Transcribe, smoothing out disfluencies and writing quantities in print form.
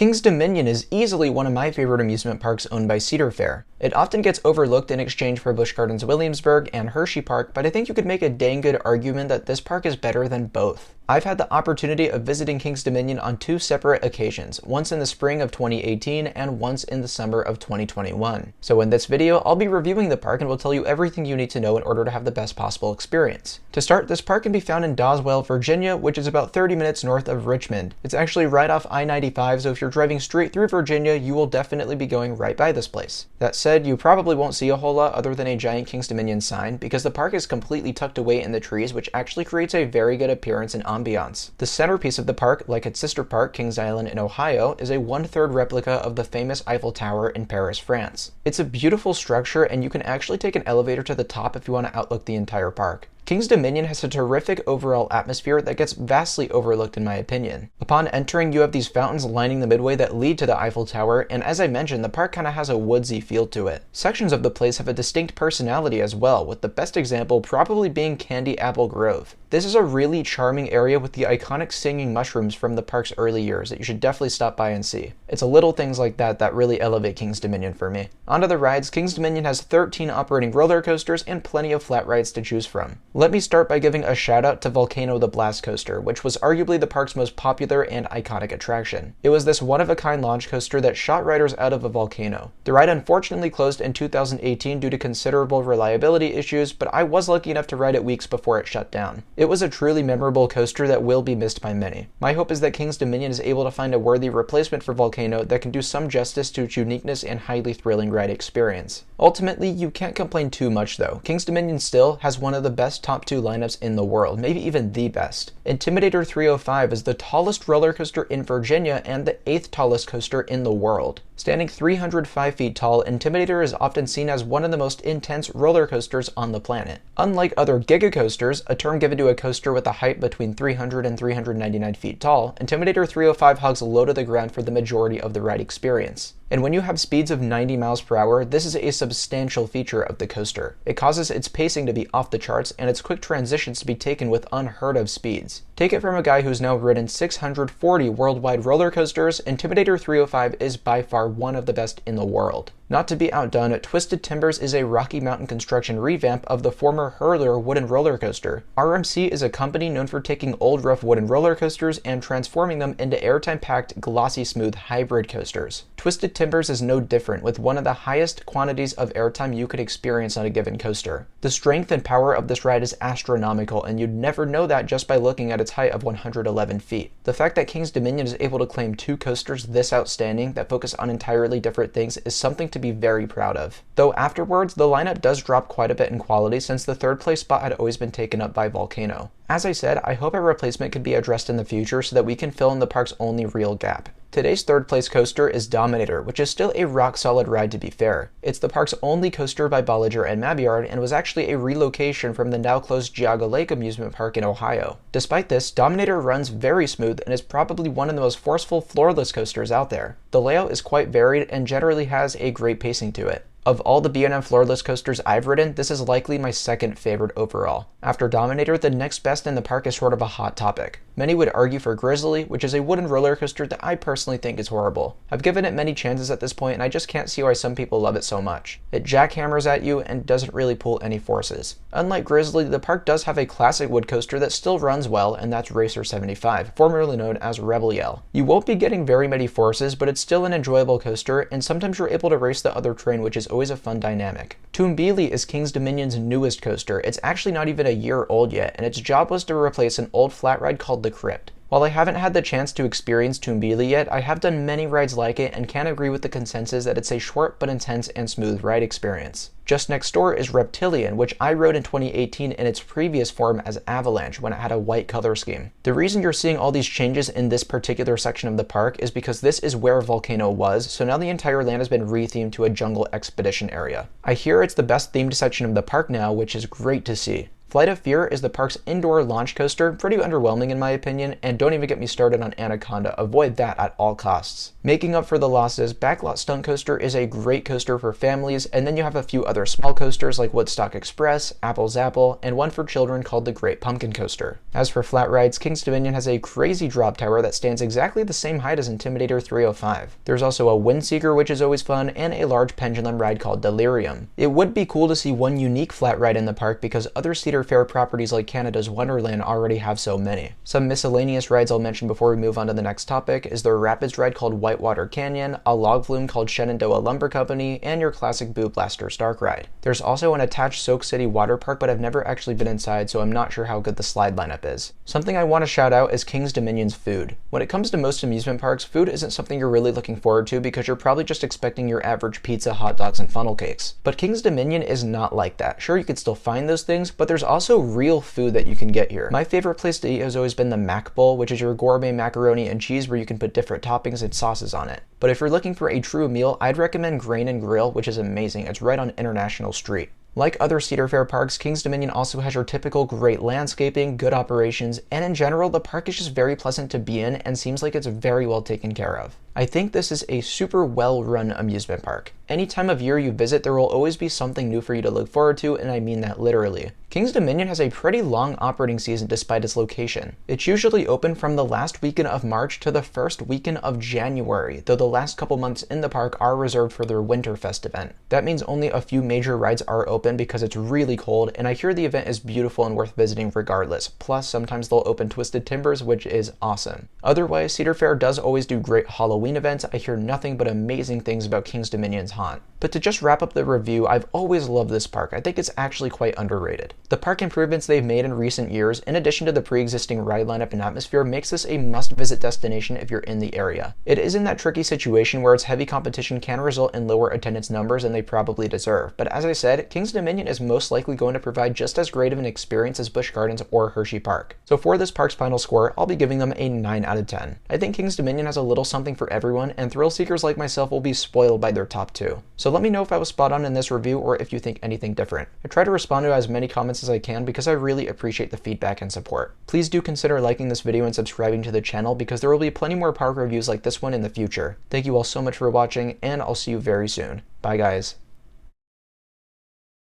King's Dominion is easily one of my favorite amusement parks owned by Cedar Fair. It often gets overlooked in exchange for Busch Gardens Williamsburg and Hershey Park, but I think you could make a dang good argument that this park is better than both. I've had the opportunity of visiting King's Dominion on two separate occasions, once in the spring of 2018 and once in the summer of 2021. So in this video, I'll be reviewing the park and will tell you everything you need to know in order to have the best possible experience. To start, this park can be found in Doswell, Virginia, which is about 30 minutes north of Richmond. It's actually right off I-95, so if you're driving straight through Virginia, you will definitely be going right by this place. That said, you probably won't see a whole lot other than a giant King's Dominion sign, because the park is completely tucked away in the trees, which actually creates a very good appearance and ambiance. The centerpiece of the park, like its sister park, Kings Island in Ohio, is a 1/3 replica of the famous Eiffel Tower in Paris, France. It's a beautiful structure, and you can actually take an elevator to the top if you want to outlook the entire park. King's Dominion has a terrific overall atmosphere that gets vastly overlooked in my opinion. Upon entering, you have these fountains lining the midway that lead to the Eiffel Tower, and as I mentioned, the park kind of has a woodsy feel to it. Sections of the place have a distinct personality as well, with the best example probably being Candy Apple Grove. This is a really charming area with the iconic singing mushrooms from the park's early years that you should definitely stop by and see. It's a little things like that that really elevate King's Dominion for me. Onto the rides, King's Dominion has 13 operating roller coasters and plenty of flat rides to choose from. Let me start by giving a shout out to Volcano the Blast Coaster, which was arguably the park's most popular and iconic attraction. It was this one-of-a-kind launch coaster that shot riders out of a volcano. The ride unfortunately closed in 2018 due to considerable reliability issues, but I was lucky enough to ride it weeks before it shut down. It was a truly memorable coaster that will be missed by many. My hope is that King's Dominion is able to find a worthy replacement for Volcano that can do some justice to its uniqueness and highly thrilling ride experience. Ultimately, you can't complain too much though. King's Dominion still has one of the best top 2 lineups in the world, maybe even the best. Intimidator 305 is the tallest roller coaster in Virginia and the 8th tallest coaster in the world. Standing 305 feet tall, Intimidator is often seen as one of the most intense roller coasters on the planet. Unlike other giga coasters, a term given to a coaster with a height between 300 and 399 feet tall, Intimidator 305 hugs low to the ground for the majority of the ride experience. And when you have speeds of 90 miles per hour, this is a substantial feature of the coaster. It causes its pacing to be off the charts and its quick transitions to be taken with unheard of speeds. Take it from a guy who's now ridden 640 worldwide roller coasters, Intimidator 305 is by far one of the best in the world. Not to be outdone, Twisted Timbers is a Rocky Mountain construction revamp of the former Hurler wooden roller coaster. RMC is a company known for taking old rough wooden roller coasters and transforming them into airtime-packed, glossy smooth hybrid coasters. Twisted Timbers is no different, with one of the highest quantities of airtime you could experience on a given coaster. The strength and power of this ride is astronomical, and you'd never know that just by looking at its height of 111 feet. The fact that King's Dominion is able to claim 2 coasters this outstanding that focus on entirely different things is something to be very proud of. Though afterwards, the lineup does drop quite a bit in quality since the 3rd place spot had always been taken up by Volcano. As I said, I hope a replacement could be addressed in the future so that we can fill in the park's only real gap. Today's 3rd place coaster is Dominator, which is still a rock-solid ride to be fair. It's the park's only coaster by Bolliger and Mabyard and was actually a relocation from the now-closed Geauga Lake amusement park in Ohio. Despite this, Dominator runs very smooth and is probably one of the most forceful floorless coasters out there. The layout is quite varied and generally has a great pacing to it. Of all the B&M floorless coasters I've ridden, this is likely my 2nd favorite overall. After Dominator, the next best in the park is sort of a hot topic. Many would argue for Grizzly, which is a wooden roller coaster that I personally think is horrible. I've given it many chances at this point and I just can't see why some people love it so much. It jackhammers at you and doesn't really pull any forces. Unlike Grizzly, the park does have a classic wood coaster that still runs well, and that's Racer 75, formerly known as Rebel Yell. You won't be getting very many forces, but it's still an enjoyable coaster, and sometimes you're able to race the other train, which is always a fun dynamic. Toonbeely is King's Dominion's newest coaster. It's actually not even a year old yet, and its job was to replace an old flat ride called the Crypt. While I haven't had the chance to experience Toonbeely yet, I have done many rides like it and can agree with the consensus that it's a short but intense and smooth ride experience. Just next door is Reptilian, which I rode in 2018 in its previous form as Avalanche when it had a white color scheme. The reason you're seeing all these changes in this particular section of the park is because this is where Volcano was, so now the entire land has been rethemed to a jungle expedition area. I hear it's the best themed section of the park now, which is great to see. Flight of Fear is the park's indoor launch coaster, pretty underwhelming in my opinion, and don't even get me started on Anaconda, avoid that at all costs. Making up for the losses, Backlot Stunt Coaster is a great coaster for families, and then you have a few other small coasters like Woodstock Express, Apple's Apple, and one for children called the Great Pumpkin Coaster. As for flat rides, King's Dominion has a crazy drop tower that stands exactly the same height as Intimidator 305. There's also a Windseeker, which is always fun, and a large pendulum ride called Delirium. It would be cool to see one unique flat ride in the park because other Cedar Fair properties like Canada's Wonderland already have so many. Some miscellaneous rides I'll mention before we move on to the next topic is their Rapids ride called Whitewater Canyon, a log flume called Shenandoah Lumber Company, and your classic Boo Blaster Stark ride. There's also an attached Soak City water park, but I've never actually been inside, so I'm not sure how good the slide lineup is. Something I want to shout out is King's Dominion's food. When it comes to most amusement parks, food isn't something you're really looking forward to because you're probably just expecting your average pizza, hot dogs, and funnel cakes. But King's Dominion is not like that. Sure, you could still find those things, but there's also real food that you can get here. My favorite place to eat has always been the Mac Bowl, which is your gourmet macaroni and cheese where you can put different toppings and sauces on it. But if you're looking for a true meal, I'd recommend Grain and Grill, which is amazing. It's right on International Street. Like other Cedar Fair parks, King's Dominion also has your typical great landscaping, good operations, and in general, the park is just very pleasant to be in and seems like it's very well taken care of. I think this is a super well-run amusement park. Any time of year you visit, there will always be something new for you to look forward to, and I mean that literally. King's Dominion has a pretty long operating season despite its location. It's usually open from the last weekend of March to the first weekend of January, though the last couple months in the park are reserved for their Winterfest event. That means only a few major rides are open because it's really cold, and I hear the event is beautiful and worth visiting regardless. Plus, sometimes they'll open Twisted Timbers, which is awesome. Otherwise, Cedar Fair does always do great Halloween events. I hear nothing but amazing things about King's Dominion's haunt. But to just wrap up the review, I've always loved this park. I think it's actually quite underrated. The park improvements they've made in recent years, in addition to the pre-existing ride lineup and atmosphere, makes this a must-visit destination if you're in the area. It is in that tricky situation where its heavy competition can result in lower attendance numbers than they probably deserve. But as I said, King's Dominion is most likely going to provide just as great of an experience as Busch Gardens or Hershey Park. So for this park's final score, I'll be giving them a 9 out of 10. I think King's Dominion has a little something for everyone, and thrill seekers like myself will be spoiled by their top 2. So let me know if I was spot on in this review or if you think anything different. I try to respond to as many comments as I can because I really appreciate the feedback and support. Please do consider liking this video and subscribing to the channel because there will be plenty more park reviews like this one in the future. Thank you all so much for watching, and I'll see you very soon. Bye guys.